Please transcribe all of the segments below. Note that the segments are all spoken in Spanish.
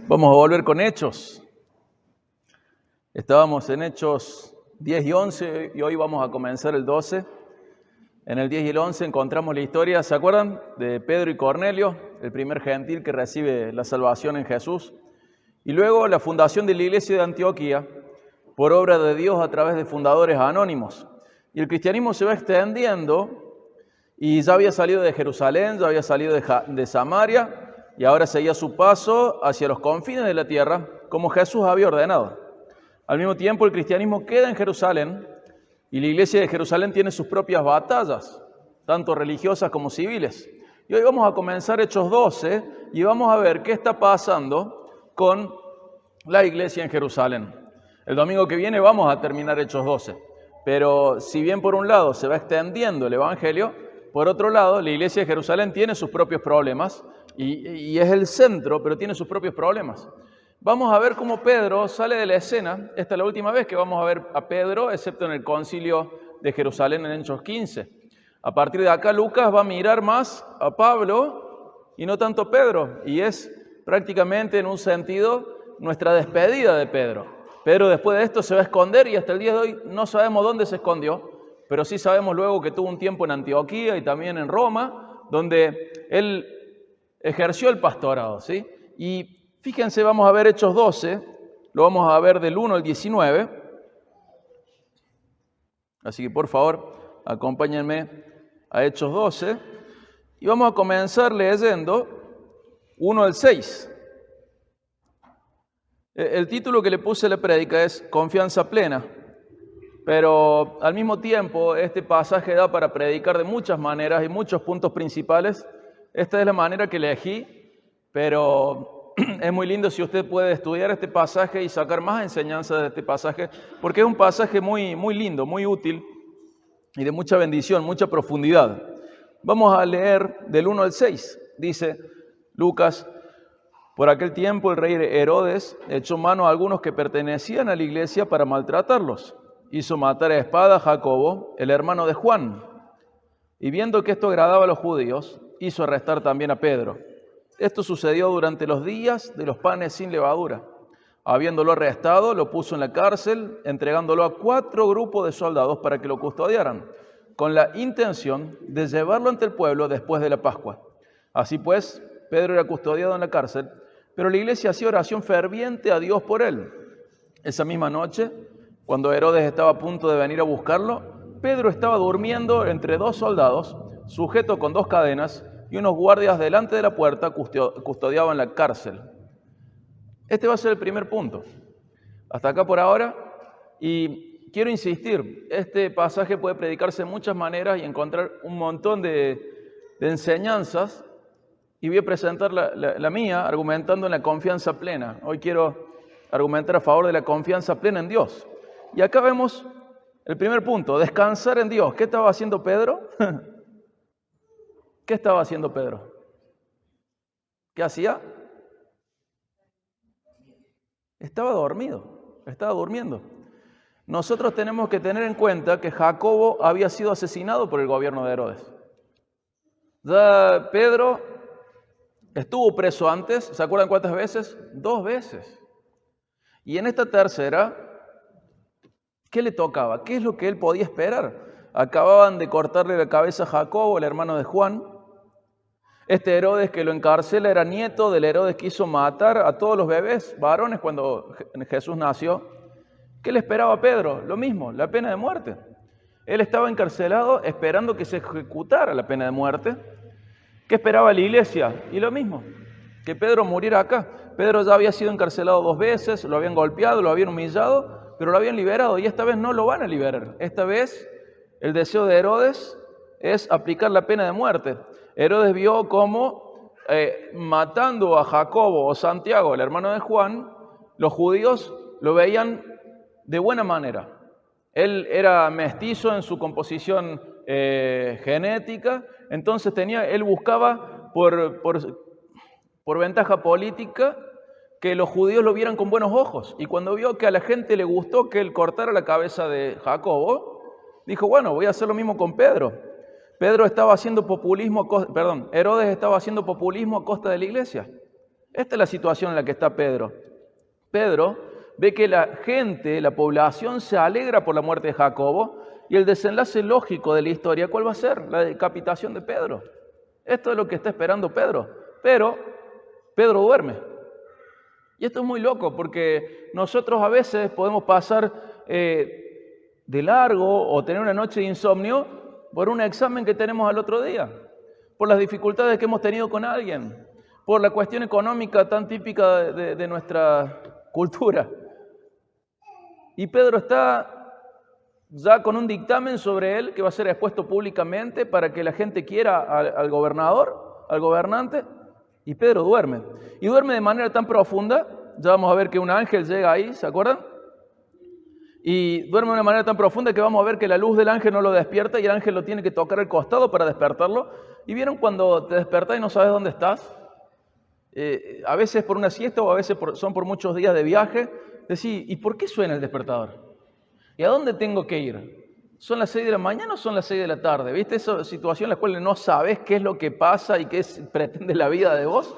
Vamos a volver con Hechos. Estábamos en Hechos 10 y 11 y hoy vamos a comenzar el 12. En el 10 y el 11 encontramos la historia, ¿se acuerdan? De Pedro y Cornelio, el primer gentil que recibe la salvación en Jesús. Y luego la fundación de la iglesia de Antioquía por obra de Dios a través de fundadores anónimos. Y el cristianismo se va extendiendo y ya había salido de Jerusalén, ya había salido de Samaria y ahora seguía su paso hacia los confines de la tierra como Jesús había ordenado. Al mismo tiempo el cristianismo queda en Jerusalén y la iglesia de Jerusalén tiene sus propias batallas, tanto religiosas como civiles. Y hoy vamos a comenzar Hechos 12 y vamos a ver qué está pasando con la iglesia en Jerusalén. El domingo que viene vamos a terminar Hechos 12, pero si bien por un lado se va extendiendo el evangelio, por otro lado la iglesia de Jerusalén tiene sus propios problemas y es el centro, pero tiene sus propios problemas. Vamos a ver cómo Pedro sale de la escena. Esta es la última vez que vamos a ver a Pedro, excepto en el concilio de Jerusalén en Hechos 15. A partir de acá Lucas va a mirar más a Pablo y no tanto a Pedro, y es prácticamente en un sentido nuestra despedida de Pedro. Pedro después de esto se va a esconder y hasta el día de hoy no sabemos dónde se escondió, pero sí sabemos luego que tuvo un tiempo en Antioquía y también en Roma, donde él ejerció el pastorado, ¿sí? Y fíjense, vamos a ver Hechos 12, lo vamos a ver del 1 al 19. Así que por favor, acompáñenme a Hechos 12 y vamos a comenzar leyendo 1 al 6. El título que le puse a la prédica es Confianza plena, pero al mismo tiempo este pasaje da para predicar de muchas maneras y muchos puntos principales. Esta es la manera que elegí, pero es muy lindo si usted puede estudiar este pasaje y sacar más enseñanzas de este pasaje, porque es un pasaje muy, muy lindo, muy útil y de mucha bendición, mucha profundidad. Vamos a leer del 1 al 6. Dice Lucas: por aquel tiempo el rey Herodes echó mano a algunos que pertenecían a la iglesia para maltratarlos. Hizo matar a espada a Jacobo, el hermano de Juan, y viendo que esto agradaba a los judíos, hizo arrestar también a Pedro. Esto sucedió durante los días de los panes sin levadura. Habiéndolo arrestado, lo puso en la cárcel, entregándolo a 4 grupos de soldados para que lo custodiaran, con la intención de llevarlo ante el pueblo después de la Pascua. Así pues, Pedro era custodiado en la cárcel, pero la iglesia hacía oración ferviente a Dios por él. Esa misma noche, cuando Herodes estaba a punto de venir a buscarlo, Pedro estaba durmiendo entre 2 soldados, sujeto con 2 cadenas, y unos guardias delante de la puerta custodiaban la cárcel. Este va a ser el primer punto. Hasta acá por ahora. Y quiero insistir, este pasaje puede predicarse de muchas maneras y encontrar un montón de enseñanzas. Y voy a presentar la mía argumentando en la confianza plena. Hoy quiero argumentar a favor de la confianza plena en Dios. Y acá vemos el primer punto, descansar en Dios. ¿Qué estaba haciendo Pedro? ¿Qué estaba haciendo Pedro? ¿Qué hacía? Estaba dormido, estaba durmiendo. Nosotros tenemos que tener en cuenta que Jacobo había sido asesinado por el gobierno de Herodes. Ya Pedro estuvo preso antes, ¿se acuerdan cuántas veces? 2 veces. Y en esta tercera, ¿qué le tocaba? ¿Qué es lo que él podía esperar? Acababan de cortarle la cabeza a Jacobo, el hermano de Juan. Este Herodes que lo encarcela era nieto del Herodes que hizo matar a todos los bebés varones cuando Jesús nació. ¿Qué le esperaba a Pedro? Lo mismo, la pena de muerte. Él estaba encarcelado esperando que se ejecutara la pena de muerte. ¿Qué esperaba la iglesia? Y lo mismo, que Pedro muriera acá. Pedro ya había sido encarcelado 2 veces, lo habían golpeado, lo habían humillado, pero lo habían liberado y esta vez no lo van a liberar. Esta vez el deseo de Herodes es aplicar la pena de muerte. Herodes vio cómo matando a Jacobo o Santiago, el hermano de Juan, los judíos lo veían de buena manera. Él era mestizo en su composición genética, entonces él buscaba por ventaja política que los judíos lo vieran con buenos ojos. Y cuando vio que a la gente le gustó que él cortara la cabeza de Jacobo, dijo, bueno, voy a hacer lo mismo con Pedro. Herodes estaba haciendo populismo a costa de la iglesia. Esta es la situación en la que está Pedro. Pedro ve que la gente, la población, se alegra por la muerte de Jacobo y el desenlace lógico de la historia, ¿cuál va a ser? La decapitación de Pedro. Esto es lo que está esperando Pedro. Pero Pedro duerme. Y esto es muy loco porque nosotros a veces podemos pasar de largo o tener una noche de insomnio por un examen que tenemos al otro día, por las dificultades que hemos tenido con alguien, por la cuestión económica tan típica de nuestra cultura. Y Pedro está ya con un dictamen sobre él que va a ser expuesto públicamente para que la gente quiera al gobernador, al gobernante, y Pedro duerme. Y duerme de manera tan profunda, ya vamos a ver que un ángel llega ahí, ¿se acuerdan? Y duerme de una manera tan profunda que vamos a ver que la luz del ángel no lo despierta y el ángel lo tiene que tocar al costado para despertarlo. ¿Y vieron cuando te despertás y no sabes dónde estás? A veces por una siesta o a veces son por muchos días de viaje. Decís, ¿y por qué suena el despertador? ¿Y a dónde tengo que ir? ¿Son las 6 de la mañana o son las 6 de la tarde? ¿Viste esa situación en la cual no sabes qué es lo que pasa y qué pretende la vida de vos?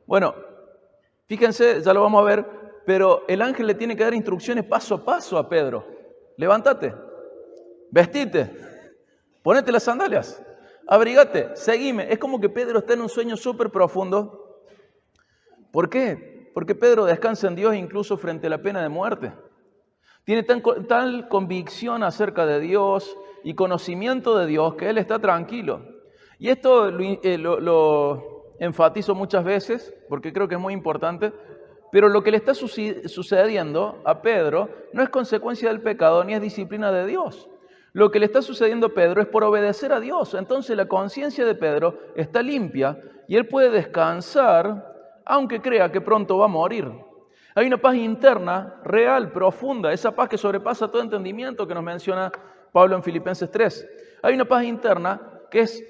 Bueno, fíjense, ya lo vamos a ver, pero el ángel le tiene que dar instrucciones paso a paso a Pedro. Levántate, vestite, ponete las sandalias, abrigate, seguime. Es como que Pedro está en un sueño súper profundo. ¿Por qué? Porque Pedro descansa en Dios incluso frente a la pena de muerte. Tiene tal convicción acerca de Dios y conocimiento de Dios que él está tranquilo. Y esto lo enfatizo muchas veces porque creo que es muy importante, pero lo que le está sucediendo a Pedro no es consecuencia del pecado ni es disciplina de Dios. Lo que le está sucediendo a Pedro es por obedecer a Dios. Entonces la conciencia de Pedro está limpia y él puede descansar aunque crea que pronto va a morir. Hay una paz interna, real, profunda, esa paz que sobrepasa todo entendimiento que nos menciona Pablo en Filipenses 3. Hay una paz interna que es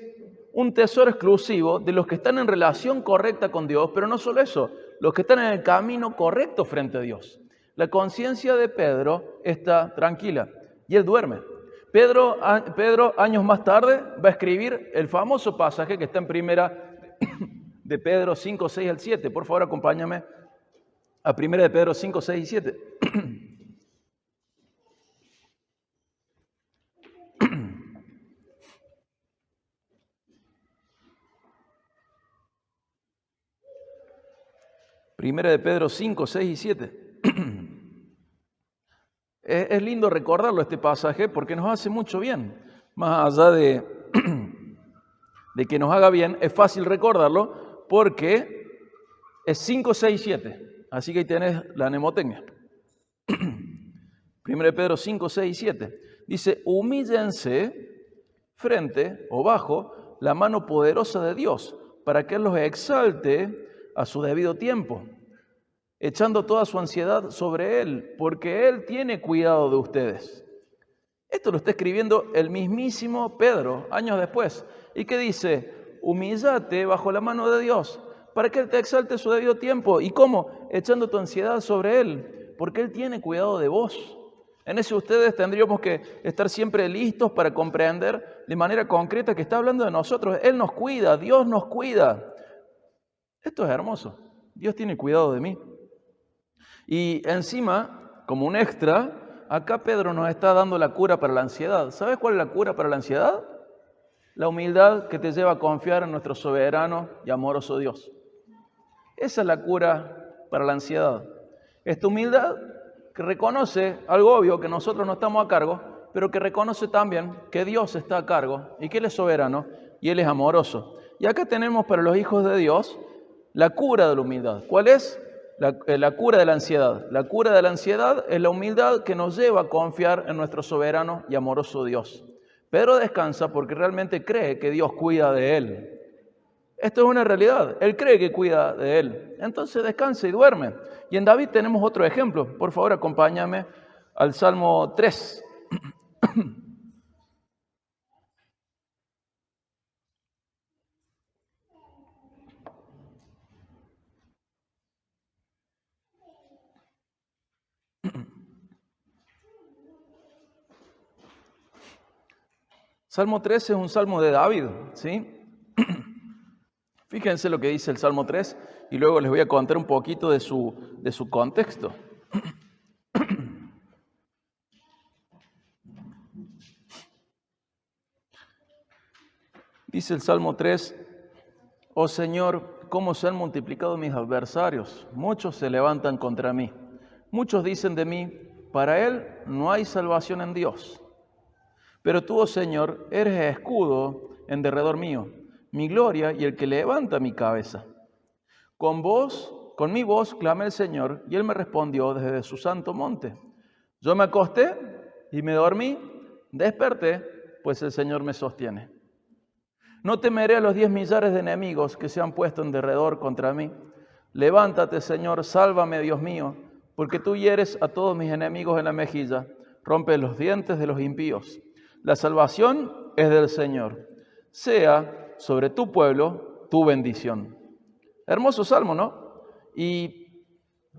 un tesoro exclusivo de los que están en relación correcta con Dios, pero no solo eso, los que están en el camino correcto frente a Dios. La conciencia de Pedro está tranquila y él duerme. Pedro, años más tarde, va a escribir el famoso pasaje que está en primera de Pedro 5, 6 al 7. Por favor, acompáñame a 1 de Pedro 5, 6 y 7. Primera de Pedro 5, 6 y 7. Es lindo recordarlo este pasaje porque nos hace mucho bien. Más allá de que nos haga bien, es fácil recordarlo porque es 5, 6 y 7. Así que ahí tenés la mnemotecnia. 1 de Pedro 5, 6 y 7. Dice, humíllense frente o bajo la mano poderosa de Dios para que Él los exalte a su debido tiempo, echando toda su ansiedad sobre Él, porque Él tiene cuidado de ustedes. Esto lo está escribiendo el mismísimo Pedro, años después. ¿Y qué dice? Humíllate bajo la mano de Dios, para que Él te exalte a su debido tiempo. ¿Y cómo? Echando tu ansiedad sobre Él, porque Él tiene cuidado de vos. En eso ustedes tendríamos que estar siempre listos para comprender de manera concreta que está hablando de nosotros. Él nos cuida, Dios nos cuida. Esto es hermoso. Dios tiene cuidado de mí. Y encima, como un extra, acá Pedro nos está dando la cura para la ansiedad. ¿Sabes cuál es la cura para la ansiedad? La humildad que te lleva a confiar en nuestro soberano y amoroso Dios. Esa es la cura para la ansiedad. Esta humildad que reconoce algo obvio, que nosotros no estamos a cargo, pero que reconoce también que Dios está a cargo y que Él es soberano y Él es amoroso. Y acá tenemos para los hijos de Dios la cura de la humildad. ¿Cuál es? La cura de la ansiedad. La cura de la ansiedad es la humildad que nos lleva a confiar en nuestro soberano y amoroso Dios. Pedro descansa porque realmente cree que Dios cuida de él. Esto es una realidad. Él cree que cuida de él. Entonces descansa y duerme. Y en David tenemos otro ejemplo. Por favor, acompáñame al Salmo 3. Salmo 3 es un salmo de David, ¿sí? Fíjense lo que dice el Salmo 3 y luego les voy a contar un poquito de su contexto. Dice el Salmo 3, oh Señor, cómo se han multiplicado mis adversarios, muchos se levantan contra mí. Muchos dicen de mí, para él no hay salvación en Dios. Pero tú, oh Señor, eres escudo en derredor mío, mi gloria y el que levanta mi cabeza. Con mi voz clamé al Señor, y él me respondió desde su santo monte. Yo me acosté y me dormí, desperté, pues el Señor me sostiene. No temeré a los 10 millares de enemigos que se han puesto en derredor contra mí. Levántate, Señor, sálvame, Dios mío, porque tú hieres a todos mis enemigos en la mejilla, rompe los dientes de los impíos. La salvación es del Señor. Sea sobre tu pueblo tu bendición. Hermoso salmo, ¿no? ¿Y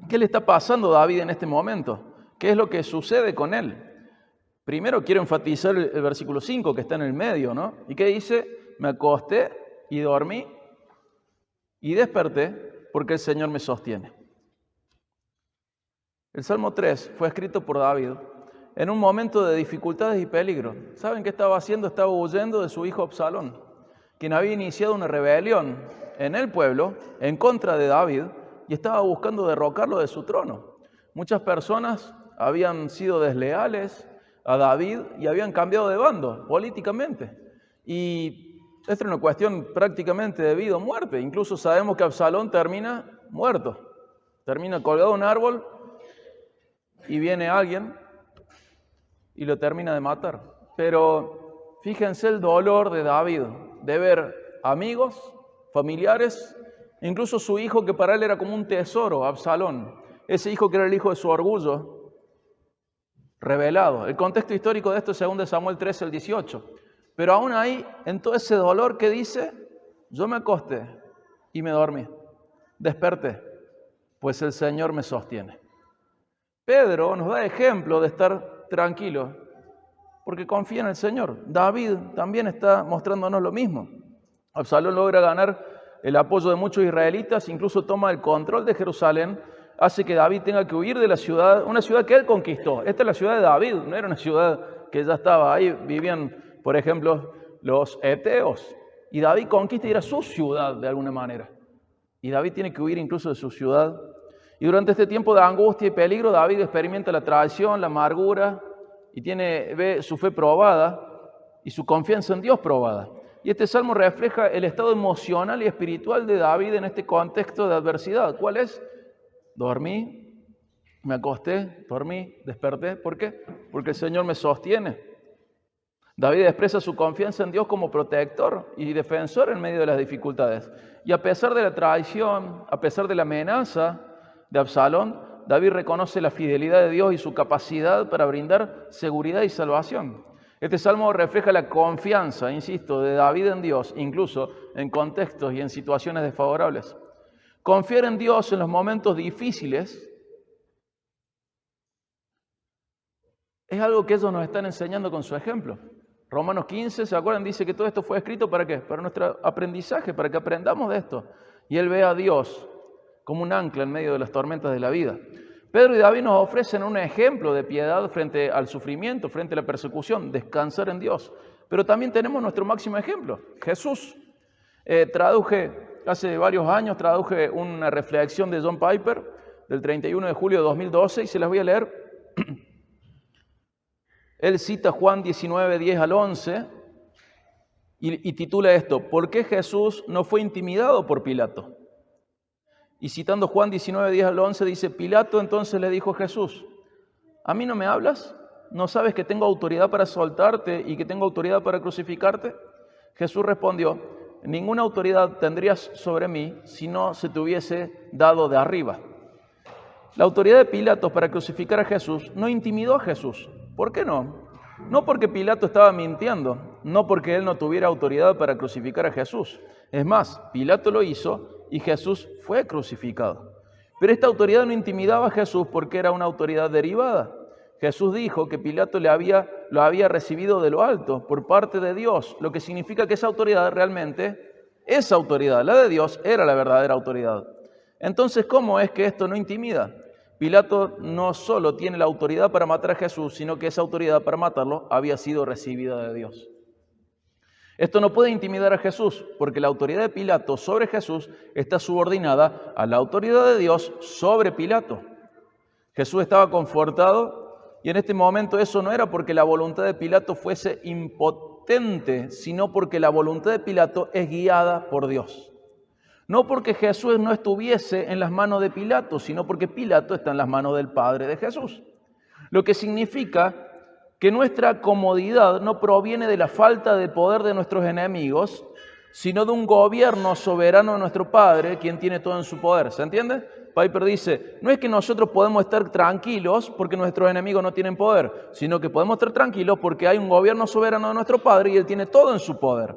qué le está pasando a David en este momento? ¿Qué es lo que sucede con él? Primero quiero enfatizar el versículo 5 que está en el medio, ¿no? ¿Y qué dice? Me acosté y dormí y desperté porque el Señor me sostiene. El Salmo 3 fue escrito por David en un momento de dificultades y peligro. ¿Saben qué estaba haciendo? Estaba huyendo de su hijo Absalón, quien había iniciado una rebelión en el pueblo en contra de David y estaba buscando derrocarlo de su trono. Muchas personas habían sido desleales a David y habían cambiado de bando políticamente. Y esta es una cuestión prácticamente de vida o muerte. Incluso sabemos que Absalón termina muerto, termina colgado en un árbol y viene alguien y lo termina de matar. Pero fíjense el dolor de David de ver amigos, familiares, incluso su hijo que para él era como un tesoro, Absalón, ese hijo que era el hijo de su orgullo, revelado. El contexto histórico de esto es 2 Samuel 13, el 18. Pero aún ahí, en todo ese dolor que dice, yo me acosté y me dormí, desperté, pues el Señor me sostiene. Pedro nos da ejemplo de estar tranquilo, porque confía en el Señor. David también está mostrándonos lo mismo. Absalón logra ganar el apoyo de muchos israelitas, incluso toma el control de Jerusalén, hace que David tenga que huir de la ciudad, una ciudad que él conquistó. Esta es la ciudad de David, no era una ciudad que ya estaba ahí, vivían, por ejemplo, los eteos. Y David conquista y era su ciudad de alguna manera. Y David tiene que huir incluso de su ciudad. Y durante este tiempo de angustia y peligro, David experimenta la traición, la amargura, y ve su fe probada y su confianza en Dios probada. Y este salmo refleja el estado emocional y espiritual de David en este contexto de adversidad. ¿Cuál es? Dormí, me acosté, dormí, desperté. ¿Por qué? Porque el Señor me sostiene. David expresa su confianza en Dios como protector y defensor en medio de las dificultades. Y a pesar de la traición, a pesar de la amenaza de Absalón, David reconoce la fidelidad de Dios y su capacidad para brindar seguridad y salvación. Este salmo refleja la confianza, insisto, de David en Dios, incluso en contextos y en situaciones desfavorables. Confiar en Dios en los momentos difíciles es algo que ellos nos están enseñando con su ejemplo. Romanos 15, ¿se acuerdan? Dice que todo esto fue escrito ¿para qué? Para nuestro aprendizaje, para que aprendamos de esto. Y él ve a Dios como un ancla en medio de las tormentas de la vida. Pedro y David nos ofrecen un ejemplo de piedad frente al sufrimiento, frente a la persecución, descansar en Dios. Pero también tenemos nuestro máximo ejemplo, Jesús. Hace varios años traduje una reflexión de John Piper del 31 de julio de 2012 y se las voy a leer. Él cita Juan 19, 10 al 11 y titula esto, ¿por qué Jesús no fue intimidado por Pilato? Y citando Juan 19, 10 al 11 dice, Pilato entonces le dijo a Jesús, ¿a mí no me hablas? ¿No sabes que tengo autoridad para soltarte y que tengo autoridad para crucificarte? Jesús respondió, ninguna autoridad tendrías sobre mí si no se te hubiese dado de arriba. La autoridad de Pilato para crucificar a Jesús no intimidó a Jesús. ¿Por qué no? No porque Pilato estaba mintiendo, no porque él no tuviera autoridad para crucificar a Jesús. Es más, Pilato lo hizo y Jesús fue crucificado. Pero esta autoridad no intimidaba a Jesús porque era una autoridad derivada. Jesús dijo que Pilato lo había recibido de lo alto, por parte de Dios, lo que significa que esa autoridad realmente Esa autoridad, la de Dios, era la verdadera autoridad. Entonces, ¿cómo es que esto no intimida? Pilato no solo tiene la autoridad para matar a Jesús, sino que esa autoridad para matarlo había sido recibida de Dios. Esto no puede intimidar a Jesús, porque la autoridad de Pilato sobre Jesús está subordinada a la autoridad de Dios sobre Pilato. Jesús estaba confortado y en este momento eso no era porque la voluntad de Pilato fuese impotente, sino porque la voluntad de Pilato es guiada por Dios. No porque Jesús no estuviese en las manos de Pilato, sino porque Pilato está en las manos del Padre de Jesús. Lo que significa que nuestra comodidad no proviene de la falta de poder de nuestros enemigos, sino de un gobierno soberano de nuestro Padre, quien tiene todo en su poder. ¿Se entiende? Piper dice, no es que nosotros podemos estar tranquilos porque nuestros enemigos no tienen poder, sino que podemos estar tranquilos porque hay un gobierno soberano de nuestro Padre y Él tiene todo en su poder.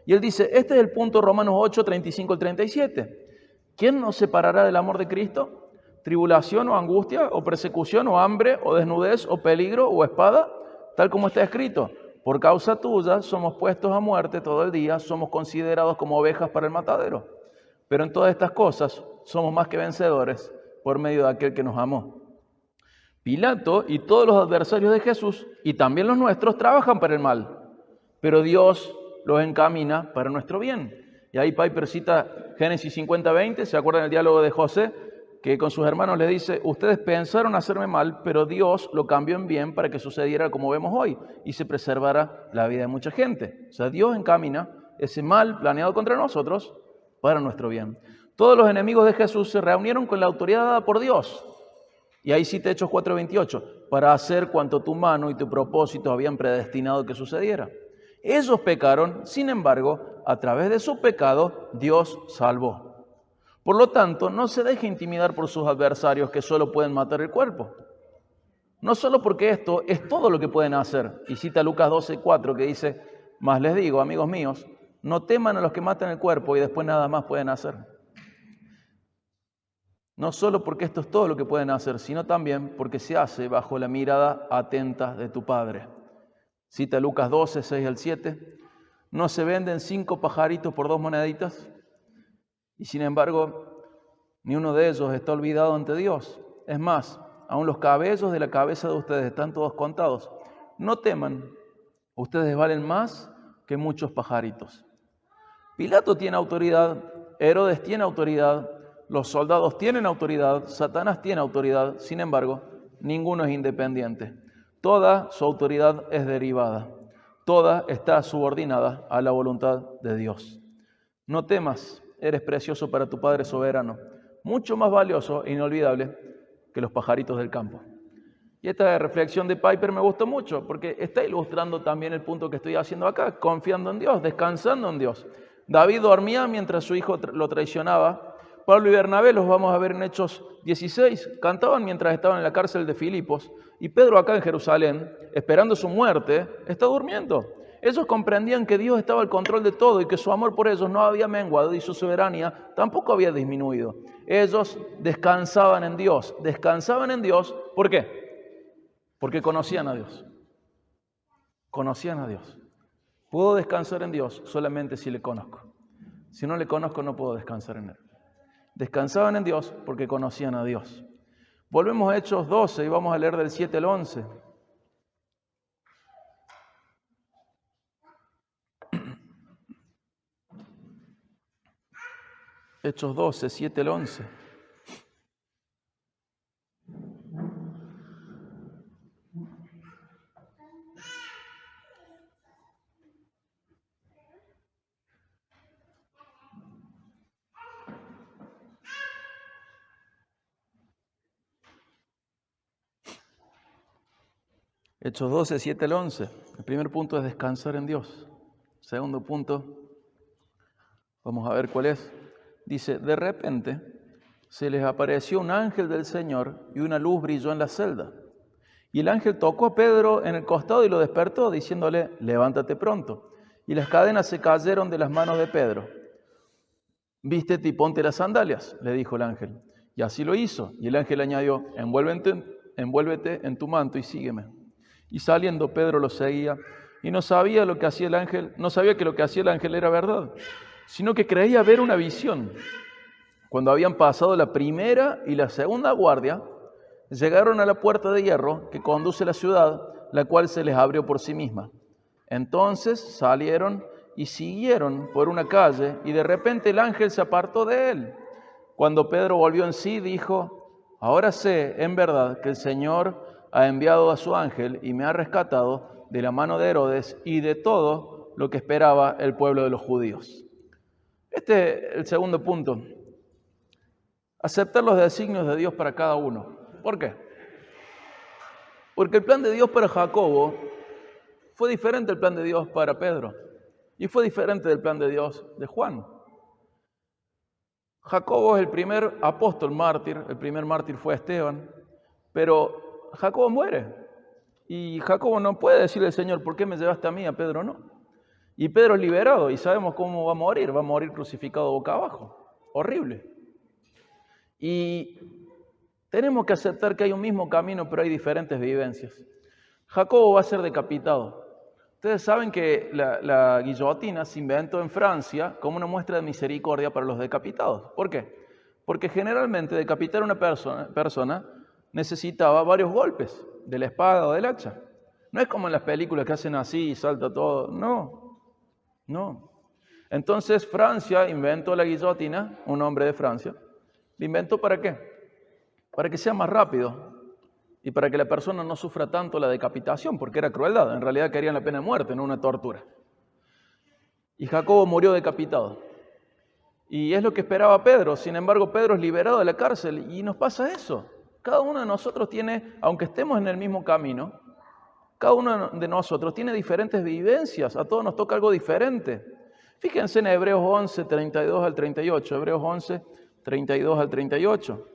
Y Él dice, este es el punto Romanos 8, 35 al 37. ¿Quién nos separará del amor de Cristo? ¿Tribulación o angustia, o persecución, o hambre, o desnudez, o peligro, o espada? Tal como está escrito, por causa tuya somos puestos a muerte todo el día, somos considerados como ovejas para el matadero. Pero en todas estas cosas somos más que vencedores por medio de aquel que nos amó. Pilato y todos los adversarios de Jesús, y también los nuestros, trabajan para el mal, pero Dios los encamina para nuestro bien. Y ahí Piper cita Génesis 50:20, ¿se acuerdan del diálogo de José? Que con sus hermanos le dice, ustedes pensaron hacerme mal, pero Dios lo cambió en bien para que sucediera como vemos hoy y se preservara la vida de mucha gente. O sea, Dios encamina ese mal planeado contra nosotros para nuestro bien. Todos los enemigos de Jesús se reunieron con la autoridad dada por Dios. Y ahí cita Hechos 4:28, para hacer cuanto tu mano y tu propósito habían predestinado que sucediera. Ellos pecaron, sin embargo, a través de su pecado, Dios salvó. Por lo tanto, no se deje intimidar por sus adversarios que solo pueden matar el cuerpo. No solo porque esto es todo lo que pueden hacer. Y cita Lucas 12:4 que dice, mas les digo, amigos míos, no teman a los que matan el cuerpo y después nada más pueden hacer. No solo porque esto es todo lo que pueden hacer, sino también porque se hace bajo la mirada atenta de tu Padre. Cita Lucas 12:6 al 7. ¿No se venden 5 pajaritos por 2 moneditas? Y sin embargo, ni uno de ellos está olvidado ante Dios. Es más, aun los cabellos de la cabeza de ustedes están todos contados. No teman, ustedes valen más que muchos pajaritos. Pilato tiene autoridad, Herodes tiene autoridad, los soldados tienen autoridad, Satanás tiene autoridad. Sin embargo, ninguno es independiente. Toda su autoridad es derivada. Toda está subordinada a la voluntad de Dios. No temas. Eres precioso para tu Padre soberano, mucho más valioso e inolvidable que los pajaritos del campo. Y esta reflexión de Piper me gustó mucho porque está ilustrando también el punto que estoy haciendo acá, confiando en Dios, descansando en Dios. David dormía mientras su hijo lo traicionaba. Pablo y Bernabé, los vamos a ver en Hechos 16, cantaban mientras estaban en la cárcel de Filipos. Y Pedro acá en Jerusalén, esperando su muerte, está durmiendo. Ellos comprendían que Dios estaba al control de todo y que su amor por ellos no había menguado y su soberanía tampoco había disminuido. Ellos descansaban en Dios. Descansaban en Dios, ¿por qué? Porque conocían a Dios. Conocían a Dios. Puedo descansar en Dios solamente si le conozco. Si no le conozco, no puedo descansar en Él. Descansaban en Dios porque conocían a Dios. Volvemos a Hechos 12 y vamos a leer del 7 al 11. Hechos 12, 7 al 11. Hechos 12, 7 al 11. El primer punto es descansar en Dios. Segundo punto, vamos a ver cuál es. Dice, de repente se les apareció un ángel del Señor y una luz brilló en la celda. Y el ángel tocó a Pedro en el costado y lo despertó, diciéndole, levántate pronto. Y las cadenas se cayeron de las manos de Pedro. Vístete y ponte las sandalias, le dijo el ángel. Y así lo hizo. Y el ángel añadió, envuélvete en tu manto y sígueme. Y saliendo Pedro lo seguía y no sabía que lo que hacía el ángel era verdad. sino que creía ver una visión. Cuando habían pasado la primera y la segunda guardia, llegaron a la puerta de hierro que conduce a la ciudad, la cual se les abrió por sí misma. Entonces salieron y siguieron por una calle, y de repente el ángel se apartó de él. Cuando Pedro volvió en sí, dijo: ahora sé en verdad que el Señor ha enviado a su ángel y me ha rescatado de la mano de Herodes y de todo lo que esperaba el pueblo de los judíos. Este es el segundo punto. Aceptar los designios de Dios para cada uno. ¿Por qué? Porque el plan de Dios para Jacobo fue diferente al plan de Dios para Pedro. Y fue diferente del plan de Dios de Juan. Jacobo es el primer apóstol mártir, el primer mártir fue Esteban, pero Jacobo muere. Y Jacobo no puede decirle al Señor: ¿por qué me llevaste a mí, a Pedro no? Y Pedro es liberado y sabemos cómo va a morir crucificado boca abajo. Horrible. Y tenemos que aceptar que hay un mismo camino, pero hay diferentes vivencias. Jacobo va a ser decapitado. Ustedes saben que la guillotina se inventó en Francia como una muestra de misericordia para los decapitados. ¿Por qué? Porque generalmente decapitar a una persona necesitaba varios golpes de la espada o del hacha. No es como en las películas que hacen así y salta todo. No. Entonces Francia inventó la guillotina, un hombre de Francia. ¿La inventó para qué? Para que sea más rápido y para que la persona no sufra tanto la decapitación, porque era crueldad. En realidad querían la pena de muerte, no una tortura. Y Jacobo murió decapitado. Y es lo que esperaba Pedro. Sin embargo, Pedro es liberado de la cárcel y nos pasa eso. Cada uno de nosotros tiene, aunque estemos en el mismo camino, cada uno de nosotros tiene diferentes vivencias. A todos nos toca algo diferente. Fíjense en Hebreos 11, 32 al 38. Hebreos 11, 32 al 38.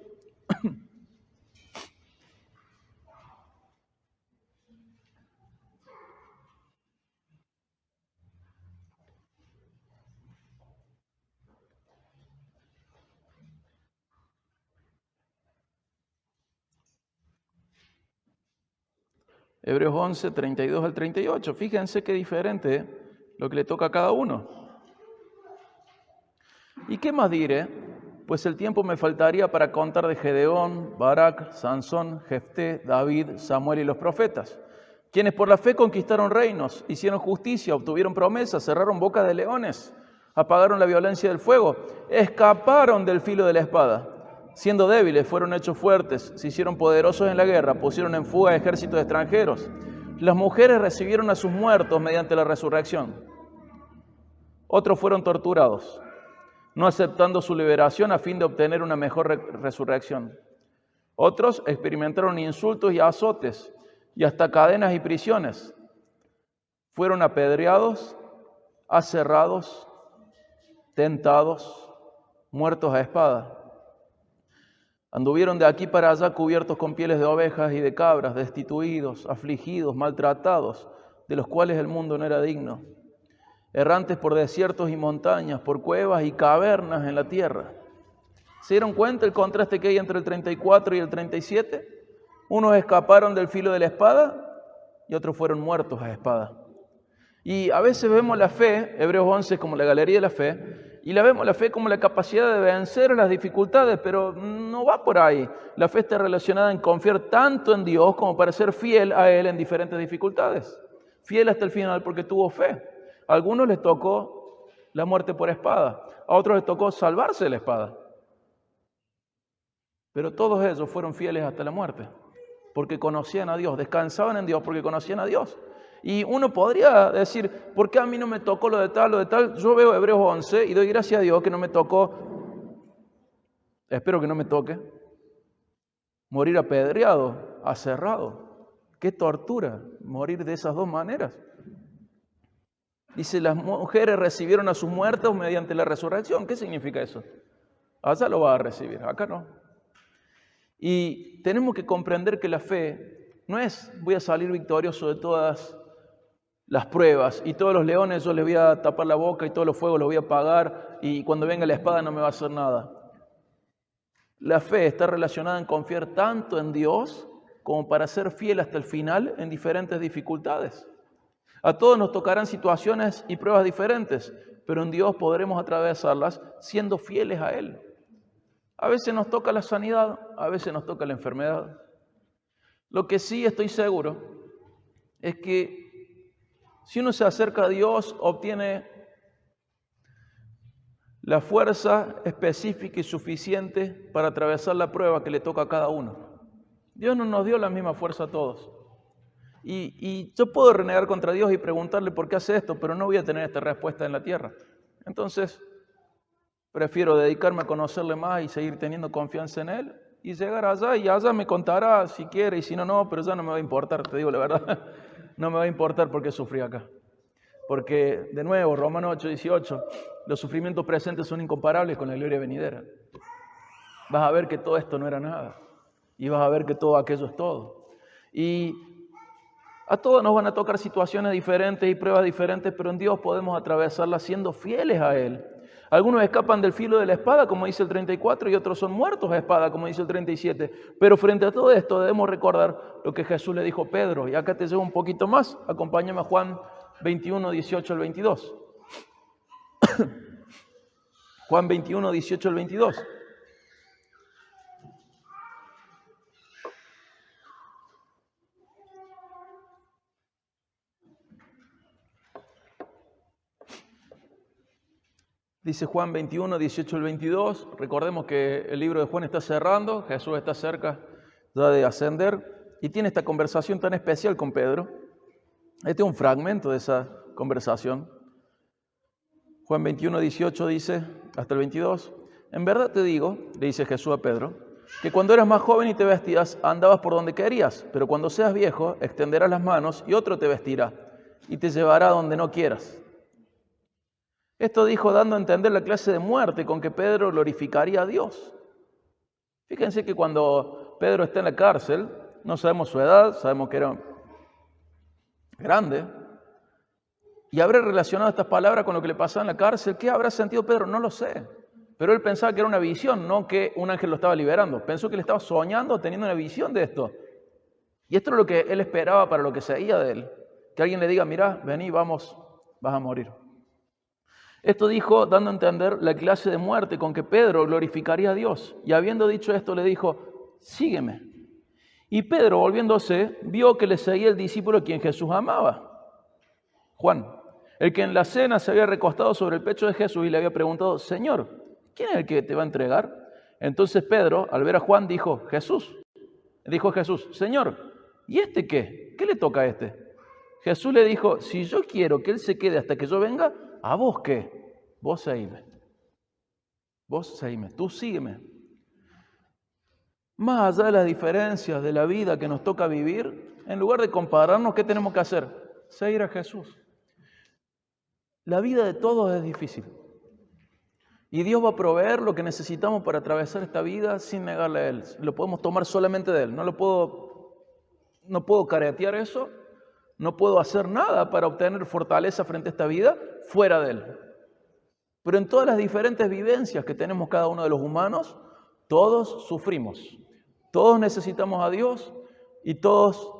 Hebreos 11, 32 al 38. Fíjense qué diferente lo que le toca a cada uno. ¿Y qué más diré? Pues el tiempo me faltaría para contar de Gedeón, Barak, Sansón, Jefté, David, Samuel y los profetas, quienes por la fe conquistaron reinos, hicieron justicia, obtuvieron promesas, cerraron bocas de leones, apagaron la violencia del fuego, escaparon del filo de la espada. Siendo débiles, fueron hechos fuertes, se hicieron poderosos en la guerra, pusieron en fuga ejércitos extranjeros. Las mujeres recibieron a sus muertos mediante la resurrección. Otros fueron torturados, no aceptando su liberación a fin de obtener una mejor resurrección. Otros experimentaron insultos y azotes, y hasta cadenas y prisiones. Fueron apedreados, aserrados, tentados, muertos a espada. Anduvieron de aquí para allá cubiertos con pieles de ovejas y de cabras, destituidos, afligidos, maltratados, de los cuales el mundo no era digno. Errantes por desiertos y montañas, por cuevas y cavernas en la tierra. ¿Se dieron cuenta el contraste que hay entre el 34 y el 37? Unos escaparon del filo de la espada y otros fueron muertos a espada. Y a veces vemos la fe, Hebreos 11 como la galería de la fe, y la vemos la fe como la capacidad de vencer las dificultades, pero no va por ahí. La fe está relacionada en confiar tanto en Dios como para ser fiel a Él en diferentes dificultades. Fiel hasta el final porque tuvo fe. A algunos les tocó la muerte por espada, a otros les tocó salvarse de la espada. Pero todos ellos fueron fieles hasta la muerte, porque conocían a Dios, descansaban en Dios porque conocían a Dios. Y uno podría decir: ¿por qué a mí no me tocó lo de tal, lo de tal? Yo veo Hebreos 11 y doy gracias a Dios que no me tocó, espero que no me toque, morir apedreado, aserrado. ¡Qué tortura morir de esas dos maneras! Dice: las mujeres recibieron a sus muertos mediante la resurrección. ¿Qué significa eso? Allá lo va a recibir, acá no. Y tenemos que comprender que la fe no es: voy a salir victorioso de todas las pruebas y todos los leones yo les voy a tapar la boca y todos los fuegos los voy a apagar y cuando venga la espada no me va a hacer nada. La fe está relacionada en confiar tanto en Dios como para ser fiel hasta el final en diferentes dificultades. A todos nos tocarán situaciones y pruebas diferentes, pero en Dios podremos atravesarlas siendo fieles a Él. A veces nos toca la sanidad, a veces nos toca la enfermedad. Lo que sí estoy seguro es que si uno se acerca a Dios, obtiene la fuerza específica y suficiente para atravesar la prueba que le toca a cada uno. Dios no nos dio la misma fuerza a todos. Y yo puedo renegar contra Dios y preguntarle por qué hace esto, pero no voy a tener esta respuesta en la tierra. Entonces, prefiero dedicarme a conocerle más y seguir teniendo confianza en Él y llegar allá, y allá me contará si quiere y si no, no, pero ya no me va a importar, te digo la verdad. No me va a importar por qué sufrí acá. Porque, de nuevo, Romanos 8:18, los sufrimientos presentes son incomparables con la gloria venidera. Vas a ver que todo esto no era nada. Y vas a ver que todo aquello es todo. Y a todos nos van a tocar situaciones diferentes y pruebas diferentes, pero en Dios podemos atravesarlas siendo fieles a Él. Algunos escapan del filo de la espada, como dice el 34, y otros son muertos a espada, como dice el 37. Pero frente a todo esto debemos recordar lo que Jesús le dijo a Pedro. Y acá te llevo un poquito más. Acompáñame a Juan 21, 18 al 22. Juan 21, 18 al 22. Dice Juan 21, 18 al 22. Recordemos que el libro de Juan está cerrando, Jesús está cerca ya de ascender y tiene esta conversación tan especial con Pedro. Este es un fragmento de esa conversación. Juan 21, 18 dice, hasta el 22. En verdad te digo, le dice Jesús a Pedro, que cuando eras más joven y te vestías, andabas por donde querías, pero cuando seas viejo, extenderás las manos y otro te vestirá y te llevará donde no quieras. Esto dijo dando a entender la clase de muerte con que Pedro glorificaría a Dios. Fíjense que cuando Pedro está en la cárcel, no sabemos su edad, sabemos que era grande, y habrá relacionado estas palabras con lo que le pasaba en la cárcel. ¿Qué habrá sentido Pedro? No lo sé. Pero él pensaba que era una visión, no que un ángel lo estaba liberando. Pensó que él estaba soñando, teniendo una visión de esto. Y esto es lo que él esperaba para lo que seguía de él. Que alguien le diga, mirá, vení, vamos, vas a morir. Esto dijo, dando a entender la clase de muerte con que Pedro glorificaría a Dios. Y habiendo dicho esto, le dijo, sígueme. Y Pedro, volviéndose, vio que le seguía el discípulo a quien Jesús amaba, Juan, el que en la cena se había recostado sobre el pecho de Jesús y le había preguntado, Señor, ¿quién es el que te va a entregar? Entonces Pedro, al ver a Juan, dijo, Jesús. Dijo Jesús, Señor, ¿y este qué? ¿Qué le toca a este? Jesús le dijo, si yo quiero que él se quede hasta que yo venga, ¿a vos qué? Vos seguime. Vos seguime, tú sígueme. Más allá de las diferencias de la vida que nos toca vivir, en lugar de compararnos, ¿qué tenemos que hacer? Seguir a Jesús. La vida de todos es difícil. Y Dios va a proveer lo que necesitamos para atravesar esta vida sin negarle a Él. Lo podemos tomar solamente de Él. No puedo caretear eso. No puedo hacer nada para obtener fortaleza frente a esta vida fuera de Él. Pero en todas las diferentes vivencias que tenemos cada uno de los humanos, todos sufrimos. Todos necesitamos a Dios y todos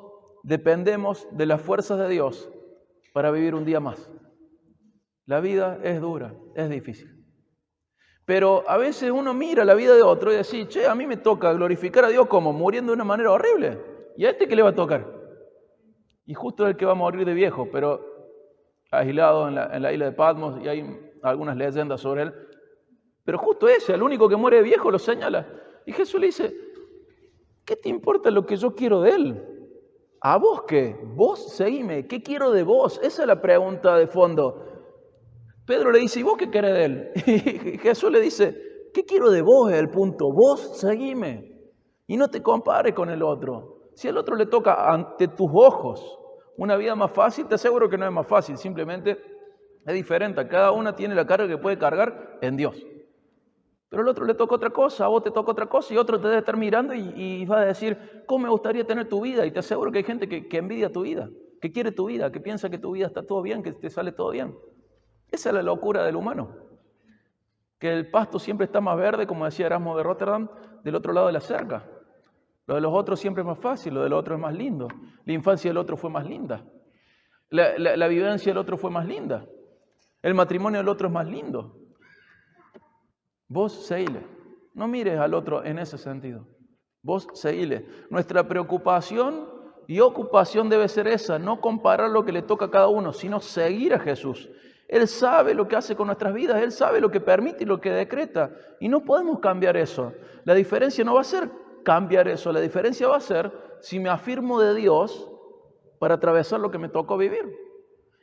dependemos de las fuerzas de Dios para vivir un día más. La vida es dura, es difícil. Pero a veces uno mira la vida de otro y dice, che, a mí me toca glorificar a Dios como muriendo de una manera horrible. ¿Y a este qué le va a tocar? Y justo es el que va a morir de viejo, pero aislado en la isla de Patmos, y hay algunas leyendas sobre él. Pero justo ese, el único que muere de viejo, lo señala. Y Jesús le dice, ¿qué te importa lo que yo quiero de él? ¿A vos qué? Vos seguime, ¿qué quiero de vos? Esa es la pregunta de fondo. Pedro le dice, ¿y vos qué querés de él? Y Jesús le dice, ¿qué quiero de vos? Es el punto. Vos seguime. Y no te compares con el otro. Si al otro le toca ante tus ojos una vida más fácil, te aseguro que no es más fácil. Simplemente es diferente. Cada una tiene la carga que puede cargar en Dios. Pero al otro le toca otra cosa, a vos te toca otra cosa, y otro te debe estar mirando y va a decir, ¿cómo me gustaría tener tu vida? Y te aseguro que hay gente que envidia tu vida, que quiere tu vida, que piensa que tu vida está todo bien, que te sale todo bien. Esa es la locura del humano. Que el pasto siempre está más verde, como decía Erasmo de Rotterdam, del otro lado de la cerca. Lo de los otros siempre es más fácil, lo del otro es más lindo. La infancia del otro fue más linda. La vivencia del otro fue más linda. El matrimonio del otro es más lindo. Vos seguile. No mires al otro en ese sentido. Vos seguile. Nuestra preocupación y ocupación debe ser esa, no comparar lo que le toca a cada uno, sino seguir a Jesús. Él sabe lo que hace con nuestras vidas, Él sabe lo que permite y lo que decreta. Y no podemos cambiar eso. La diferencia no va a ser cambiar eso, la diferencia va a ser si me afirmo de Dios para atravesar lo que me tocó vivir.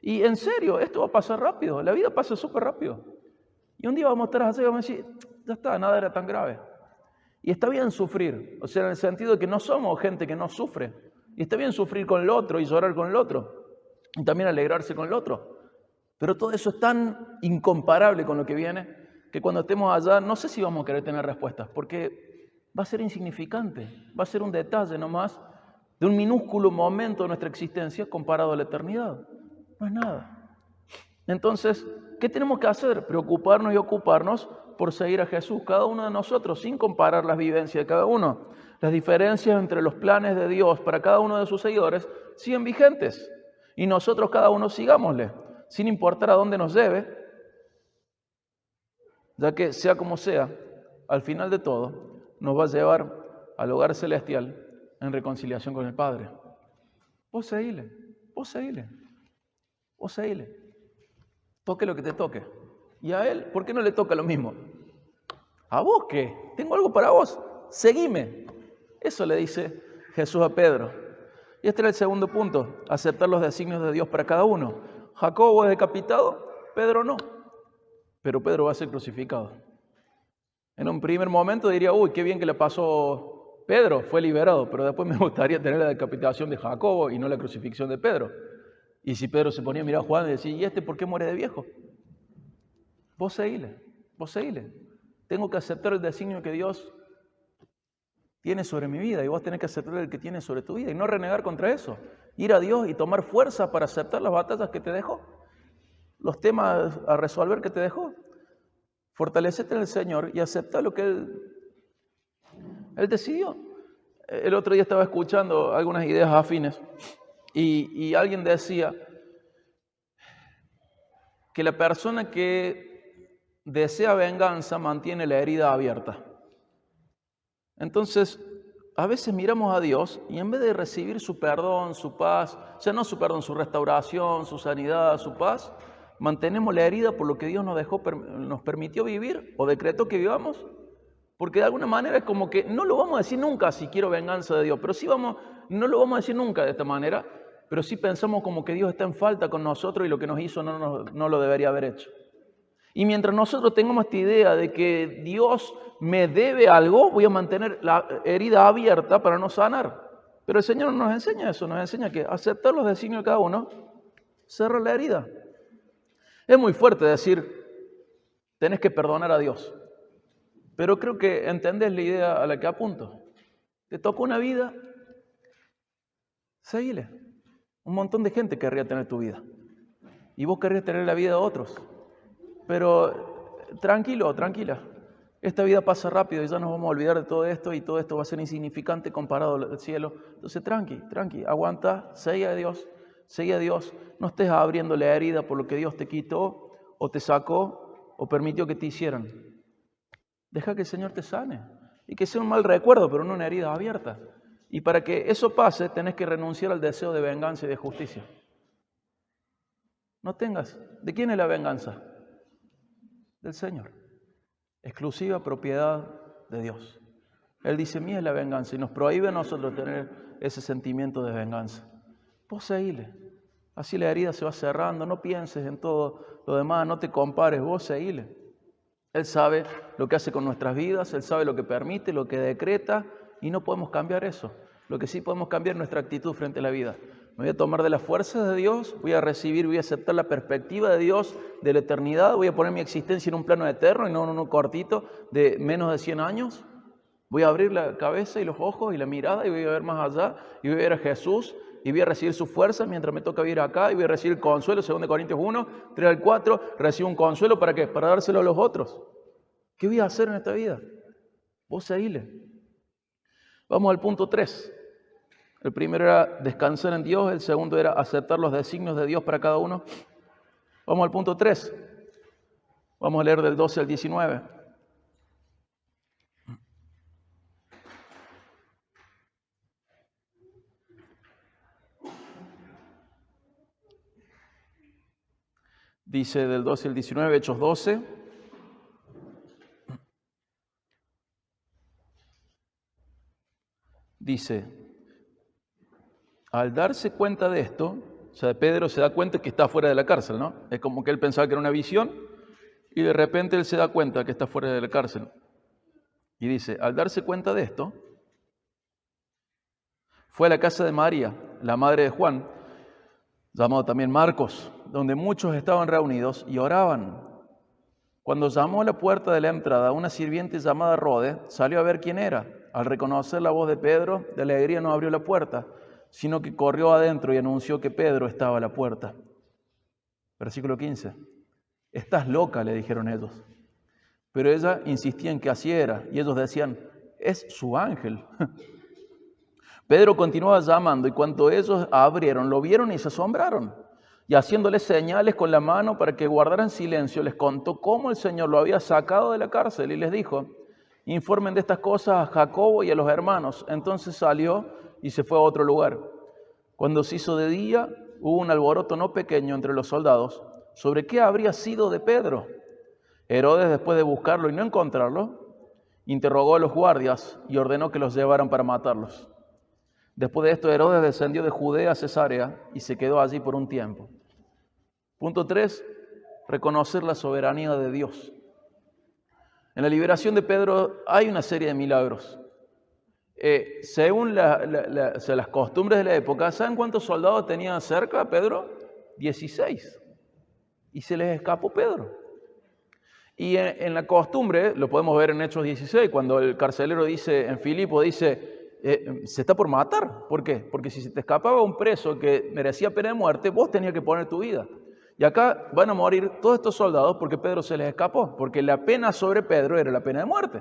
Y en serio, esto va a pasar rápido, la vida pasa súper rápido. Y un día vamos a estar así y vamos a decir, ya está, nada era tan grave. Y está bien sufrir, o sea, en el sentido de que no somos gente que no sufre. Y está bien sufrir con el otro y llorar con el otro. Y también alegrarse con el otro. Pero todo eso es tan incomparable con lo que viene, que cuando estemos allá, no sé si vamos a querer tener respuestas, porque va a ser insignificante, va a ser un detalle nomás de un minúsculo momento de nuestra existencia comparado a la eternidad. No es nada. Entonces, ¿qué tenemos que hacer? Preocuparnos y ocuparnos por seguir a Jesús, cada uno de nosotros, sin comparar las vivencias de cada uno. Las diferencias entre los planes de Dios para cada uno de sus seguidores siguen vigentes. Y nosotros cada uno sigámosle, sin importar a dónde nos lleve, ya que sea como sea, al final de todo, nos va a llevar al hogar celestial en reconciliación con el Padre. Vos seguile, vos seguile, vos seguile. Toque lo que te toque. Y a Él, ¿por qué no le toca lo mismo? ¿A vos qué? Tengo algo para vos. Seguime. Eso le dice Jesús a Pedro. Y este era el segundo punto, aceptar los designios de Dios para cada uno. Jacobo es decapitado, Pedro no. Pero Pedro va a ser crucificado. En un primer momento diría, uy, qué bien que le pasó Pedro, fue liberado, pero después me gustaría tener la decapitación de Jacobo y no la crucifixión de Pedro. Y si Pedro se ponía a mirar a Juan y decía, ¿y este por qué muere de viejo? Vos seguile, vos seguile. Tengo que aceptar el designio que Dios tiene sobre mi vida y vos tenés que aceptar el que tiene sobre tu vida y no renegar contra eso. Ir a Dios y tomar fuerza para aceptar las batallas que te dejó, los temas a resolver que te dejó. Fortalecete en el Señor y acepta lo que Él decidió. El otro día estaba escuchando algunas ideas afines y alguien decía que la persona que desea venganza mantiene la herida abierta. Entonces, a veces miramos a Dios y en vez de recibir su perdón, su paz, o sea, no su perdón, su restauración, su sanidad, su paz, mantenemos la herida por lo que Dios nos dejó, nos permitió vivir o decretó que vivamos, porque de alguna manera es como que no lo vamos a decir nunca si quiero venganza de Dios, pero sí no lo vamos a decir nunca de esta manera, pero sí pensamos como que Dios está en falta con nosotros y lo que nos hizo no lo debería haber hecho. Y mientras nosotros tengamos esta idea de que Dios me debe algo, voy a mantener la herida abierta para no sanar. Pero el Señor no nos enseña eso, nos enseña que aceptar los designios de cada uno, cerrar la herida. Es muy fuerte decir, tenés que perdonar a Dios. Pero creo que entendés la idea a la que apunto. Te tocó una vida, seguile. Un montón de gente querría tener tu vida. Y vos querrías tener la vida de otros. Pero tranquilo, tranquila. Esta vida pasa rápido y ya nos vamos a olvidar de todo esto y todo esto va a ser insignificante comparado al cielo. Entonces tranqui, aguanta, sigue a Dios. No estés abriendo la herida por lo que Dios te quitó o te sacó o permitió que te hicieran. Deja que el Señor te sane y que sea un mal recuerdo, pero no una herida abierta. Y para que eso pase, tenés que renunciar al deseo de venganza y de justicia. No tengas. ¿De quién es la venganza? Del Señor. Exclusiva propiedad de Dios. Él dice, mía es la venganza y nos prohíbe a nosotros tener ese sentimiento de venganza. Vos seguile. Así la herida se va cerrando, no pienses en todo lo demás, no te compares, vos seguile. Él sabe lo que hace con nuestras vidas, Él sabe lo que permite, lo que decreta y no podemos cambiar eso. Lo que sí podemos cambiar es nuestra actitud frente a la vida. Me voy a tomar de las fuerzas de Dios, voy a aceptar la perspectiva de Dios, de la eternidad, voy a poner mi existencia en un plano eterno y no en uno cortito de menos de 100 años. Voy a abrir la cabeza y los ojos y la mirada y voy a ver más allá y voy a ver a Jesús y voy a recibir su fuerza mientras me toca vivir acá y voy a recibir consuelo, 2 Corintios 1, 3 al 4, recibo un consuelo, ¿para qué? Para dárselo a los otros. ¿Qué voy a hacer en esta vida? Vos seguile. Vamos al punto 3. El primero era descansar en Dios, el segundo era aceptar los designios de Dios para cada uno. Vamos al punto 3. Vamos a leer del 12 al 19. Dice del 12 al 19, Hechos 12. Dice, al darse cuenta de esto, o sea, Pedro se da cuenta que está fuera de la cárcel, ¿no? Es como que él pensaba que era una visión y de repente él se da cuenta que está fuera de la cárcel. Y dice, al darse cuenta de esto, fue a la casa de María, la madre de Juan, llamado también Marcos, donde muchos estaban reunidos y oraban. Cuando llamó a la puerta de la entrada, una sirviente llamada Rode salió a ver quién era. Al reconocer la voz de Pedro, de alegría no abrió la puerta, sino que corrió adentro y anunció que Pedro estaba a la puerta. Versículo 15. Estás loca, le dijeron ellos. Pero ella insistía en que así era, y ellos decían, es su ángel. Pedro continuaba llamando, y cuando ellos abrieron, lo vieron y se asombraron. Y haciéndoles señales con la mano para que guardaran silencio, les contó cómo el Señor lo había sacado de la cárcel y les dijo, informen de estas cosas a Jacobo y a los hermanos. Entonces salió y se fue a otro lugar. Cuando se hizo de día, hubo un alboroto no pequeño entre los soldados sobre qué habría sido de Pedro. Herodes, después de buscarlo y no encontrarlo, interrogó a los guardias y ordenó que los llevaran para matarlos. Después de esto, Herodes descendió de Judea a Cesarea y se quedó allí por un tiempo. Punto 3. Reconocer la soberanía de Dios. En la liberación de Pedro hay una serie de milagros. Según las costumbres de la época, ¿saben cuántos soldados tenía cerca Pedro? 16. Y se les escapó Pedro. Y en la costumbre, lo podemos ver en Hechos 16, cuando el carcelero dice, en Filipo dice, se está por matar. ¿Por qué? Porque si se te escapaba un preso que merecía pena de muerte, vos tenías que poner tu vida. Y acá van a morir todos estos soldados porque Pedro se les escapó, porque la pena sobre Pedro era la pena de muerte.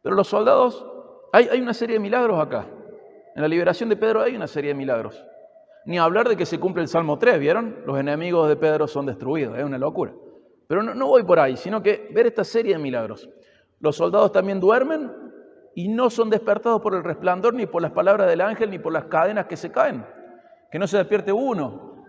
Pero los soldados, hay una serie de milagros acá. En la liberación de Pedro hay una serie de milagros. Ni hablar de que se cumple el Salmo 3, ¿vieron? Los enemigos de Pedro son destruidos, es una locura. Pero no voy por ahí, sino que ver esta serie de milagros. Los soldados también duermen y no son despertados por el resplandor, ni por las palabras del ángel, ni por las cadenas que se caen. Que no se despierte uno,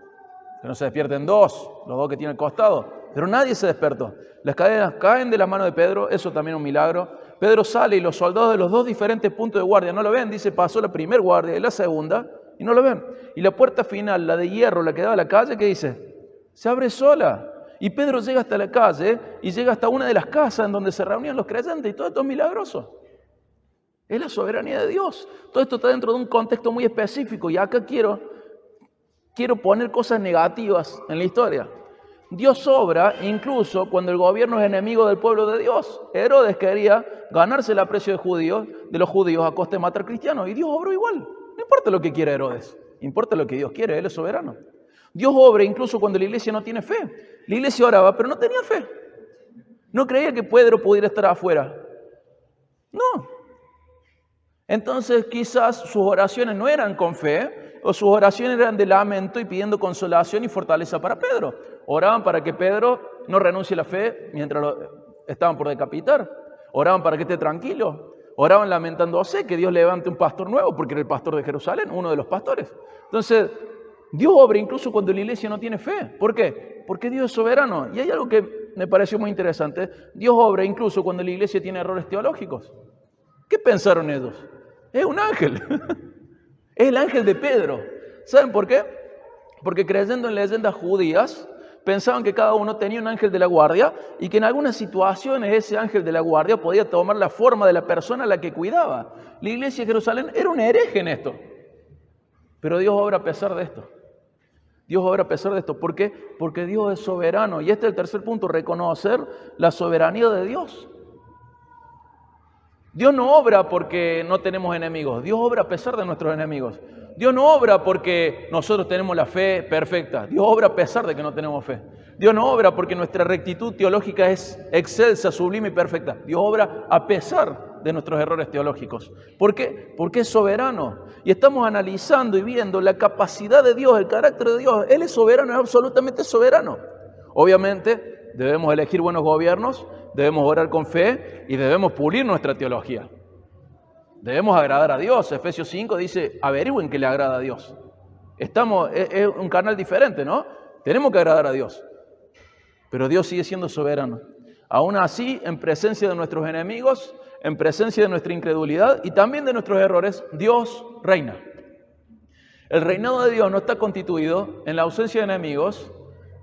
que no se despierten dos, los dos que tienen al costado. Pero nadie se despertó. Las cadenas caen de la mano de Pedro, eso también es un milagro. Pedro sale y los soldados de los dos diferentes puntos de guardia no lo ven. Dice, pasó la primera guardia y la segunda y no lo ven. Y la puerta final, la de hierro, la que daba a la calle, ¿qué dice? Se abre sola. Y Pedro llega hasta la calle y llega hasta una de las casas en donde se reunían los creyentes y todo esto es milagroso. Es la soberanía de Dios. Todo esto está dentro de un contexto muy específico y acá quiero poner cosas negativas en la historia. Dios obra incluso cuando el gobierno es enemigo del pueblo de Dios. Herodes quería ganarse el aprecio de los judíos a costa de matar cristianos y Dios obró igual. No importa lo que quiera Herodes, importa lo que Dios quiere, Él es soberano. Dios obra incluso cuando la iglesia no tiene fe. La iglesia oraba, pero no tenía fe. No creía que Pedro pudiera estar afuera. No. Entonces quizás sus oraciones no eran con fe, o sus oraciones eran de lamento y pidiendo consolación y fortaleza para Pedro. Oraban para que Pedro no renuncie a la fe mientras lo estaban por decapitar. Oraban para que esté tranquilo. Oraban lamentándose que Dios levante un pastor nuevo, porque era el pastor de Jerusalén, uno de los pastores. Entonces, Dios obra incluso cuando la iglesia no tiene fe. ¿Por qué? Porque Dios es soberano. Y hay algo que me pareció muy interesante. Dios obra incluso cuando la iglesia tiene errores teológicos. ¿Qué pensaron ellos? Es un ángel. Es el ángel de Pedro. ¿Saben por qué? Porque creyendo en leyendas judías, pensaban que cada uno tenía un ángel de la guardia y que en algunas situaciones ese ángel de la guardia podía tomar la forma de la persona a la que cuidaba. La iglesia de Jerusalén era un hereje en esto. Pero Dios obra a pesar de esto. Dios obra a pesar de esto. ¿Por qué? Porque Dios es soberano. Y este es el tercer punto, reconocer la soberanía de Dios. Dios no obra porque no tenemos enemigos. Dios obra a pesar de nuestros enemigos. Dios no obra porque nosotros tenemos la fe perfecta. Dios obra a pesar de que no tenemos fe. Dios no obra porque nuestra rectitud teológica es excelsa, sublime y perfecta. Dios obra a pesar de nuestros errores teológicos. ¿Por qué? Porque es soberano. Y estamos analizando y viendo la capacidad de Dios, el carácter de Dios. Él es soberano, es absolutamente soberano. Obviamente, debemos elegir buenos gobiernos, debemos orar con fe y debemos pulir nuestra teología. Debemos agradar a Dios. Efesios 5 dice, averigüen que le agrada a Dios. Es un canal diferente, ¿no? Tenemos que agradar a Dios. Pero Dios sigue siendo soberano. Aún así, en presencia de nuestros enemigos, en presencia de nuestra incredulidad y también de nuestros errores, Dios reina. El reinado de Dios no está constituido en la ausencia de enemigos,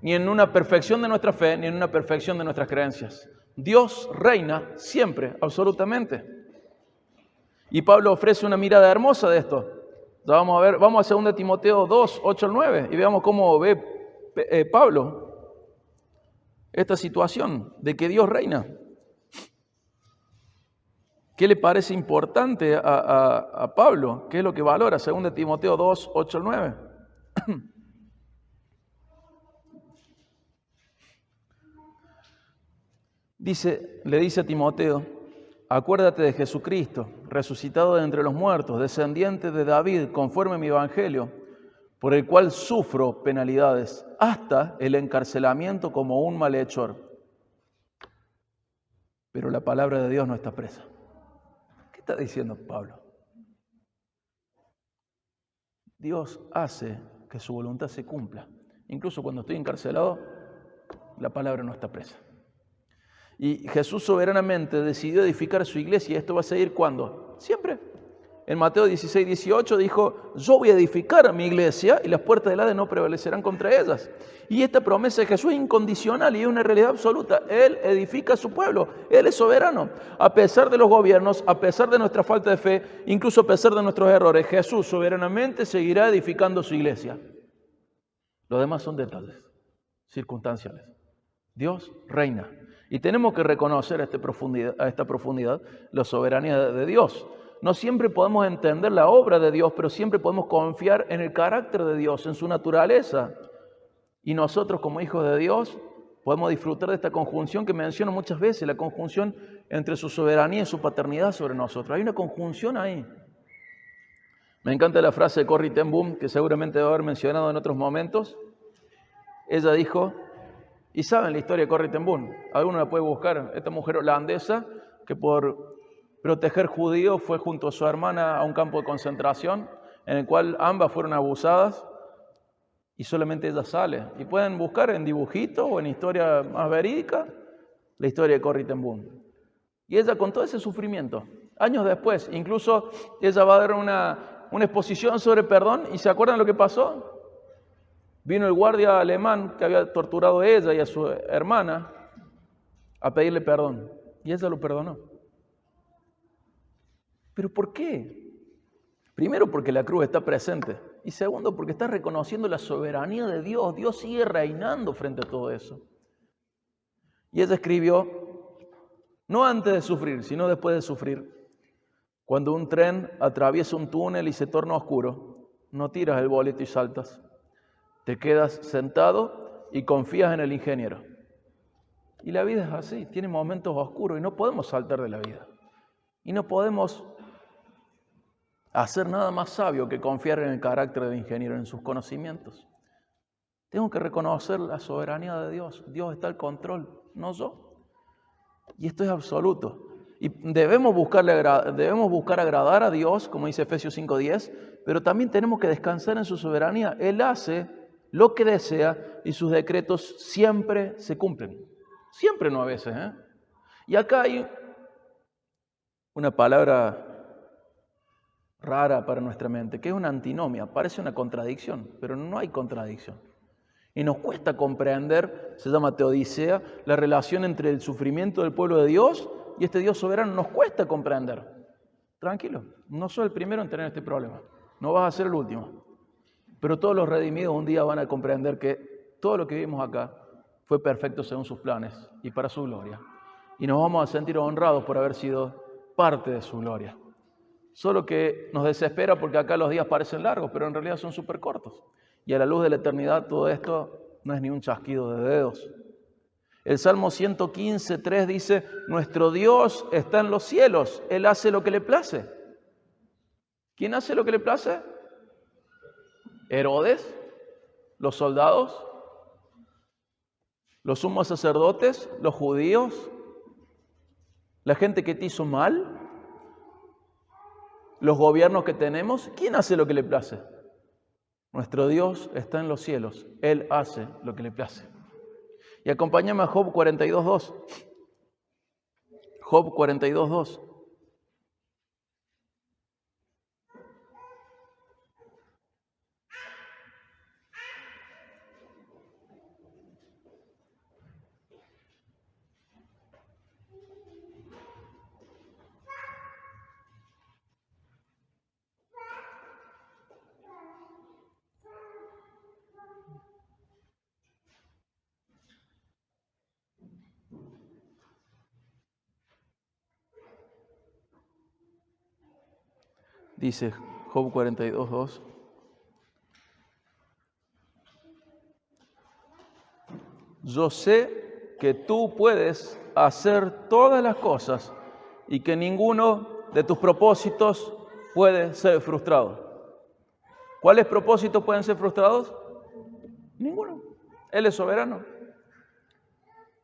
ni en una perfección de nuestra fe, ni en una perfección de nuestras creencias. Dios reina siempre, absolutamente. Y Pablo ofrece una mirada hermosa de esto. Vamos a 2 Timoteo 2, 8 al 9, y veamos cómo ve Pablo esta situación de que Dios reina. ¿Qué le parece importante a Pablo? ¿Qué es lo que valora? 2 Timoteo 2, 8 al 9. Le dice a Timoteo, acuérdate de Jesucristo, resucitado de entre los muertos, descendiente de David, conforme a mi evangelio, por el cual sufro penalidades, hasta el encarcelamiento como un malhechor. Pero la palabra de Dios no está presa. ¿Qué está diciendo Pablo? Dios hace que su voluntad se cumpla. Incluso cuando estoy encarcelado, la palabra no está presa. Y Jesús soberanamente decidió edificar su iglesia. ¿Y esto va a seguir cuándo? Siempre. En Mateo 16, 18 dijo, yo voy a edificar mi iglesia y las puertas del Hades no prevalecerán contra ellas. Y esta promesa de Jesús es incondicional y es una realidad absoluta. Él edifica a su pueblo, Él es soberano. A pesar de los gobiernos, a pesar de nuestra falta de fe, incluso a pesar de nuestros errores, Jesús soberanamente seguirá edificando su iglesia. Los demás son detalles, circunstanciales. Dios reina. Y tenemos que reconocer a esta profundidad la soberanía de Dios. No siempre podemos entender la obra de Dios, pero siempre podemos confiar en el carácter de Dios, en su naturaleza. Y nosotros como hijos de Dios podemos disfrutar de esta conjunción que menciono muchas veces, la conjunción entre su soberanía y su paternidad sobre nosotros. Hay una conjunción ahí. Me encanta la frase de Corrie ten Boom, que seguramente debe haber mencionado en otros momentos. Ella dijo, y saben la historia de Corrie ten Boom, alguno la puede buscar, esta mujer holandesa que por proteger judíos fue junto a su hermana a un campo de concentración en el cual ambas fueron abusadas y solamente ella sale. Y pueden buscar en dibujito o en historia más verídica la historia de Corrie ten Boom. Y ella con todo ese sufrimiento, años después, incluso ella va a dar una exposición sobre perdón y ¿se acuerdan lo que pasó? Vino el guardia alemán que había torturado a ella y a su hermana a pedirle perdón y ella lo perdonó. ¿Pero por qué? Primero porque la cruz está presente y segundo porque está reconociendo la soberanía de Dios. Dios sigue reinando frente a todo eso. Y ella escribió, no antes de sufrir, sino después de sufrir. Cuando un tren atraviesa un túnel y se torna oscuro, no tiras el boleto y saltas. Te quedas sentado y confías en el ingeniero. Y la vida es así, tiene momentos oscuros y no podemos saltar de la vida. Y no podemos hacer nada más sabio que confiar en el carácter del ingeniero, en sus conocimientos. Tengo que reconocer la soberanía de Dios. Dios está al control, no yo. Y esto es absoluto. Y debemos buscar agradar a Dios, como dice Efesios 5:10, pero también tenemos que descansar en su soberanía. Él hace lo que desea y sus decretos siempre se cumplen. Siempre, no a veces. Y acá hay una palabra rara para nuestra mente, que es una antinomia, parece una contradicción, pero no hay contradicción. Y nos cuesta comprender, se llama teodicea, la relación entre el sufrimiento del pueblo de Dios y este Dios soberano. Nos cuesta comprender. Tranquilo, no soy el primero en tener este problema, no vas a ser el último. Pero todos los redimidos un día van a comprender que todo lo que vivimos acá fue perfecto según sus planes y para su gloria. Y nos vamos a sentir honrados por haber sido parte de su gloria. Solo que nos desespera porque acá los días parecen largos, pero en realidad son súper cortos. Y a la luz de la eternidad todo esto no es ni un chasquido de dedos. El Salmo 115:3 dice, nuestro Dios está en los cielos, Él hace lo que le place. ¿Quién hace lo que le place? Herodes, los soldados, los sumos sacerdotes, los judíos, la gente que te hizo mal, los gobiernos que tenemos. ¿Quién hace lo que le place? Nuestro Dios está en los cielos, Él hace lo que le place. Y acompáñame a Job 42:2. Job 42:2. Dice Job 42:2. Yo sé que tú puedes hacer todas las cosas y que ninguno de tus propósitos puede ser frustrado. ¿Cuáles propósitos pueden ser frustrados? Ninguno. Él es soberano.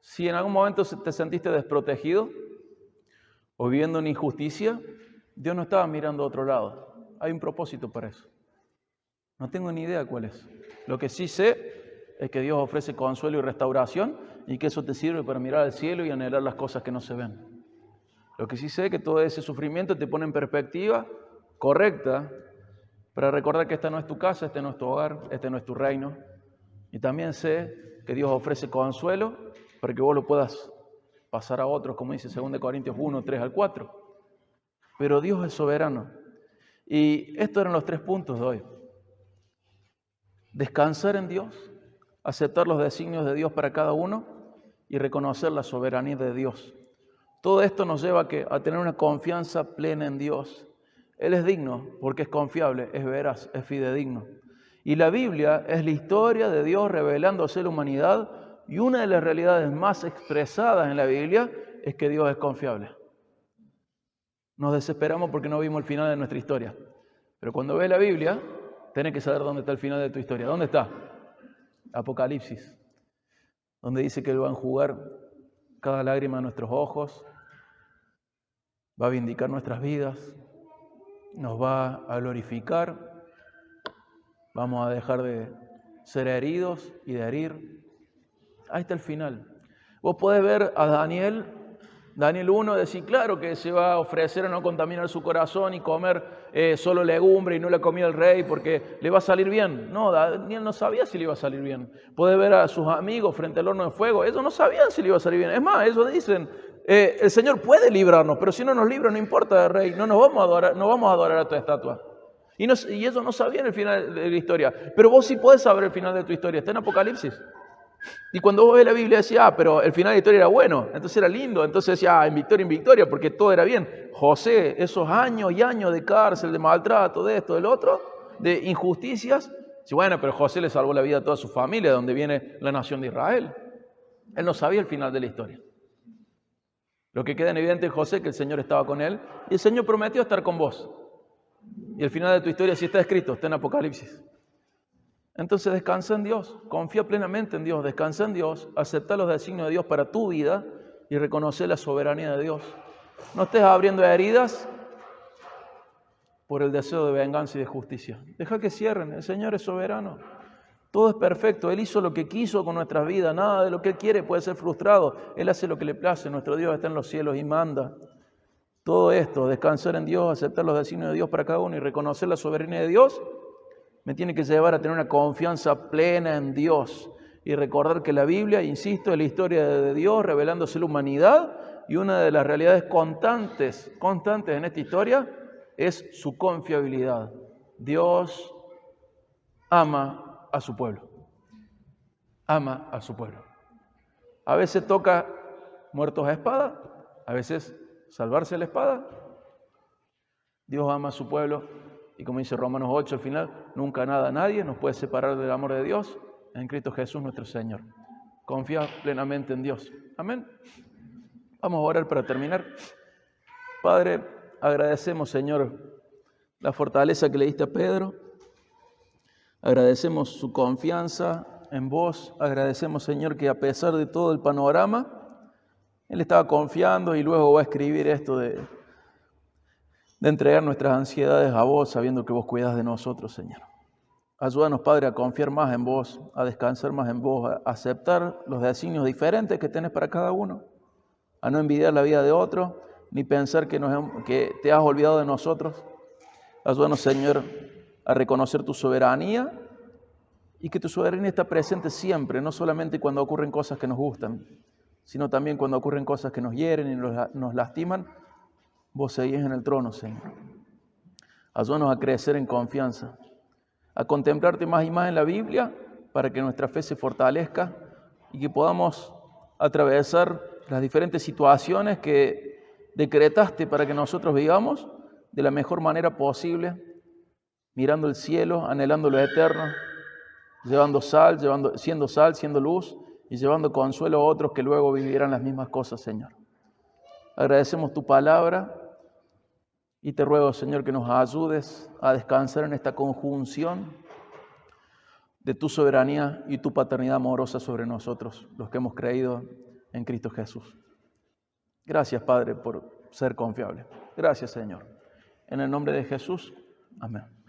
Si en algún momento te sentiste desprotegido o viviendo en injusticia, Dios no estaba mirando a otro lado. Hay un propósito para eso. No tengo ni idea cuál es. Lo que sí sé es que Dios ofrece consuelo y restauración y que eso te sirve para mirar al cielo y anhelar las cosas que no se ven. Lo que sí sé es que todo ese sufrimiento te pone en perspectiva correcta para recordar que esta no es tu casa, este no es tu hogar, este no es tu reino. Y también sé que Dios ofrece consuelo para que vos lo puedas pasar a otros, como dice 2 Corintios 1, 3 al 4. Pero Dios es soberano. Y estos eran los 3 puntos de hoy. Descansar en Dios, aceptar los designios de Dios para cada uno y reconocer la soberanía de Dios. Todo esto nos lleva a tener una confianza plena en Dios. Él es digno porque es confiable, es veraz, es fidedigno. Y la Biblia es la historia de Dios revelándose a la humanidad, y una de las realidades más expresadas en la Biblia es que Dios es confiable. Nos desesperamos porque no vimos el final de nuestra historia. Pero cuando ves la Biblia, tenés que saber dónde está el final de tu historia. ¿Dónde está? Apocalipsis, donde dice que Él va a enjugar cada lágrima de nuestros ojos, va a vindicar nuestras vidas, nos va a glorificar, vamos a dejar de ser heridos y de herir. Ahí está el final. Vos podés ver a Daniel 1, decir, claro que se va a ofrecer a no contaminar su corazón y comer solo legumbre y no la comida del rey porque le va a salir bien. No, Daniel no sabía si le iba a salir bien. Podés ver a sus amigos frente al horno de fuego, ellos no sabían si le iba a salir bien. Es más, ellos dicen, el Señor puede librarnos, pero si no nos libra no importa, rey, no vamos a adorar a tu estatua. Y ellos no sabían el final de la historia, pero vos sí podés saber el final de tu historia, está en Apocalipsis. Y cuando vos ves la Biblia decía, pero el final de la historia era bueno, entonces era lindo, entonces decía, en victoria, porque todo era bien. José, esos años y años de cárcel, de maltrato, de esto, del otro, de injusticias, sí, bueno, pero José le salvó la vida a toda su familia, donde viene la nación de Israel. Él no sabía el final de la historia. Lo que queda en evidente en José es que el Señor estaba con él, y el Señor prometió estar con vos. Y el final de tu historia sí está escrito, está en Apocalipsis. Entonces descansa en Dios, confía plenamente en Dios, descansa en Dios, acepta los designios de Dios para tu vida y reconoce la soberanía de Dios. No estés abriendo heridas por el deseo de venganza y de justicia. Deja que cierren, el Señor es soberano. Todo es perfecto, Él hizo lo que quiso con nuestras vidas, nada de lo que Él quiere puede ser frustrado. Él hace lo que le place, nuestro Dios está en los cielos y manda. Todo esto, descansar en Dios, aceptar los designios de Dios para cada uno y reconocer la soberanía de Dios, me tiene que llevar a tener una confianza plena en Dios y recordar que la Biblia, insisto, es la historia de Dios revelándose a la humanidad, y una de las realidades constantes en esta historia es su confiabilidad. Dios ama a su pueblo. Ama a su pueblo. A veces toca muertos a espada, a veces salvarse a la espada. Dios ama a su pueblo. Y como dice Romanos 8 al final, nunca nada, nadie nos puede separar del amor de Dios en Cristo Jesús nuestro Señor. confía plenamente en Dios. Amén. Vamos a orar para terminar. Padre, agradecemos, Señor, la fortaleza que le diste a Pedro. Agradecemos su confianza en vos. Agradecemos, Señor, que a pesar de todo el panorama, él estaba confiando y luego va a escribir esto de entregar nuestras ansiedades a vos, sabiendo que vos cuidás de nosotros, Señor. Ayúdanos, Padre, a confiar más en vos, a descansar más en vos, a aceptar los designios diferentes que tenés para cada uno, a no envidiar la vida de otro, ni pensar que te has olvidado de nosotros. Ayúdanos, Señor, a reconocer tu soberanía y que tu soberanía está presente siempre, no solamente cuando ocurren cosas que nos gustan, sino también cuando ocurren cosas que nos hieren y nos lastiman. Vos seguís en el trono, Señor. Ayúdanos a crecer en confianza, a contemplarte más y más en la Biblia para que nuestra fe se fortalezca y que podamos atravesar las diferentes situaciones que decretaste para que nosotros vivamos de la mejor manera posible, mirando el cielo, anhelando lo eterno, siendo sal, siendo luz y llevando consuelo a otros que luego vivirán las mismas cosas, Señor. Agradecemos tu palabra y te ruego, Señor, que nos ayudes a descansar en esta conjunción de tu soberanía y tu paternidad amorosa sobre nosotros, los que hemos creído en Cristo Jesús. Gracias, Padre, por ser confiable. Gracias, Señor. En el nombre de Jesús, amén.